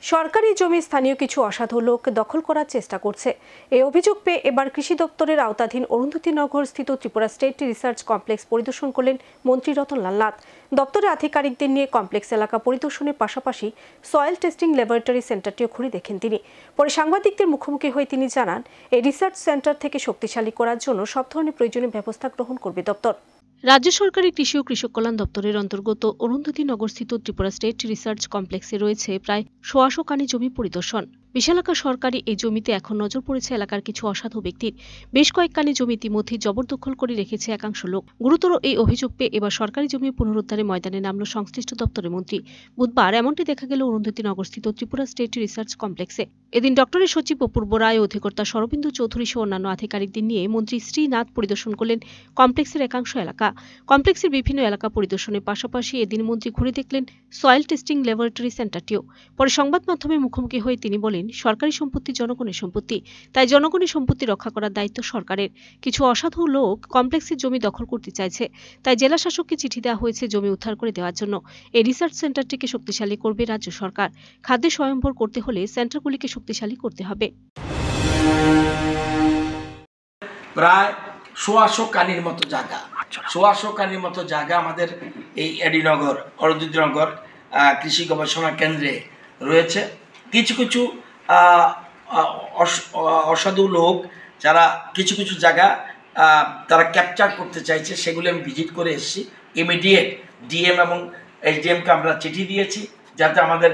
সরকারি জমি স্থানীয় কিছু অসাধু লোক দখল করার চেষ্টা করছে। এই অভিযোগ পেয়ে এবার কৃষি দপ্তরের আওতাধীন অরুন্ধতী স্থিত ত্রিপুরা স্টেট রিসার্চ কমপ্লেক্স পরিদর্শন করলেন মন্ত্রী রতনলাল নাথ। দপ্তরের আধিকারিকদের নিয়ে কমপ্লেক্স এলাকা পরিদর্শনের পাশাপাশি সয়েল টেস্টিং ল্যাবরেটরি সেন্টারটিও ঘুরে দেখেন তিনি। পরে সাংবাদিকদের মুখোমুখি হয়ে তিনি জানান, এই রিসার্চ সেন্টার থেকে শক্তিশালী করার জন্য সব ধরনের প্রয়োজনীয় ব্যবস্থা গ্রহণ করবে দপ্তর। রাজ্য সরকারের কৃষি ও কৃষক কল্যাণ দপ্তরের অন্তর্গত অরুন্ধতী স্থিত ত্রিপুরা স্টেট রিসার্চ কমপ্লেক্সে রয়েছে প্রায় ১৫০ কানি জমি পরিদর্শন। বিশালাকার সরকারি এই জমিতে এখন নজর পড়েছে এলাকার কিছু অসাধু ব্যক্তির। বেশ কয়েক কানি জমি ইতিমধ্যে জবরদখল করে রেখেছে একাংশ লোক। গুরুতর এই অভিযোগ পেয়ে এবার সরকারি জমি পুনরুদ্ধারে ময়দানে নামল সংশ্লিষ্ট দপ্তরের মন্ত্রী। বুধবার এমনটি দেখা গেল অরুন্ধতী স্থিত ত্রিপুরা স্টেট রিসার্চ কমপ্লেক্সে। এদিন ডক্টরের সচিব অপূর্ব রায় ও অধিকর্তা শরবিন্দু চৌধুরী সহ অন্যান্য আধিকারিকদের নিয়ে মন্ত্রী শ্রীনাথ পরিদর্শন করলেন কমপ্লেক্সের একাংশ এলাকা। কমপ্লেক্সের বিভিন্ন এলাকা পরিদর্শনের পাশাপাশি এদিন মন্ত্রী ঘুরে দেখলেন সয়েল টেস্টিং ল্যাবরেটরি সেন্টারটিও। পরে সংবাদ মাধ্যমের মুখোমুখি হয়ে তিনি বলেন, সরকারি সম্পত্তি জনগণের সম্পত্তি, তাই জনগণের সম্পত্তি রক্ষা করার দায়িত্ব সরকারের। কিছু অসাধু লোক কমপ্লেক্সের জমি দখল করতে চাইছে, তাই জেলা শাসককে চিঠি দেওয়া হয়েছে জমি উদ্ধার করে দেওয়ার জন্য। এই রিসার্চ সেন্টারটিকে শক্তিশালী করবে রাজ্য সরকার। খাদ্যে স্বয়ংভর করতে হলে সেন্টারগুলিকে শক্তিশালী করতে হবে। প্রায় ১৬০০ কানির মতো জায়গা, ১৬০০ কানির মতো জায়গা আমাদের এই এডিনগর অরুন্ধতীনগর কৃষি গবেষণা কেন্দ্রে রয়েছে। কিছু কিছু অসাধু লোক যারা কিছু কিছু জায়গা তারা ক্যাপচার করতে চাইছে, সেগুলি আমি ভিজিট করে এসেছি। ইমিডিয়েট ডিএম এবং এসডিএমকে আমরা চিঠি দিয়েছি যাতে আমাদের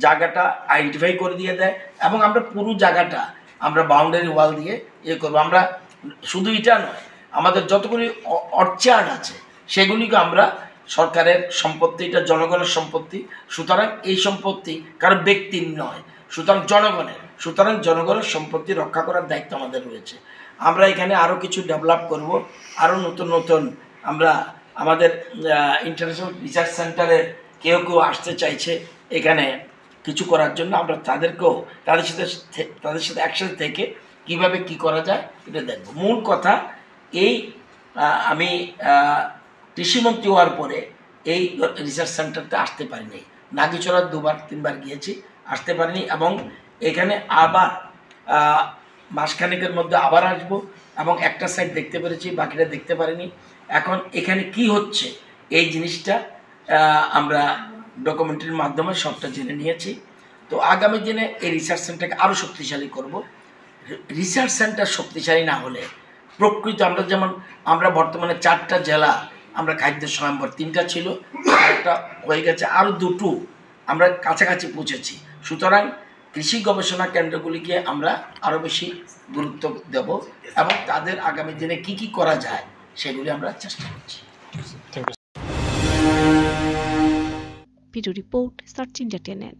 জায়গাটা আইডেন্টিফাই করে দিয়ে দেয়, এবং আমরা পুরো জায়গাটা আমরা বাউন্ডারি ওয়াল দিয়ে করবো। আমরা শুধু এটা নয়, আমাদের যতগুলি অর্চার্ড আছে সেগুলিকে আমরা সরকারের সম্পত্তি, এটা জনগণের সম্পত্তি, সুতরাং এই সম্পত্তি কারো ব্যক্তির নয়, সুতরাং জনগণের সম্পত্তি রক্ষা করার দায়িত্ব আমাদের রয়েছে। আমরা এখানে আরও কিছু ডেভেলপ করব, আরও নতুন নতুন আমরা আমাদের ইন্টারন্যাশনাল রিসার্চ সেন্টারে কেউ আসতে চাইছে এখানে কিছু করার জন্য, আমরা তাদের সাথে একসাথে থেকে কিভাবে কি করা যায় এটা দেখব। মূল কথা এই আমি কৃষিমন্ত্রী হওয়ার পরে এই রিসার্চ সেন্টারতে আসতে পারিনি। নাগিছড়া ২-৩ গিয়েছি, আসতে পারিনি, এবং এখানে আবার মাসখানেকের মধ্যে আবার আসব, এবং একটা সাইড দেখতে পেরেছি, বাকিটা দেখতে পারিনি। এখন এখানে কি হচ্ছে এই জিনিসটা আমরা ডকুমেন্টারির মাধ্যমে সবটা জেনে নিয়েছি। তো আগামী দিনে এই রিসার্চ সেন্টারকে আরও শক্তিশালী করব। রিসার্চ সেন্টার শক্তিশালী না হলে প্রকৃত আমরা বর্তমানে 4টা জেলা আমরা খাদ্য স্বয়ম্ভর, 3টা ছিল, একটা হয়ে গেছে, আরও 2টো আমরা কাছাকাছি পৌঁছেছি। সুতরাং কৃষি গবেষণা কেন্দ্রগুলিকে আমরা আরও বেশি গুরুত্ব দেব, এবং তাদের আগামী দিনে কি কি করা যায় সেগুলি আমরা চেষ্টা করছি। Video report search India channel.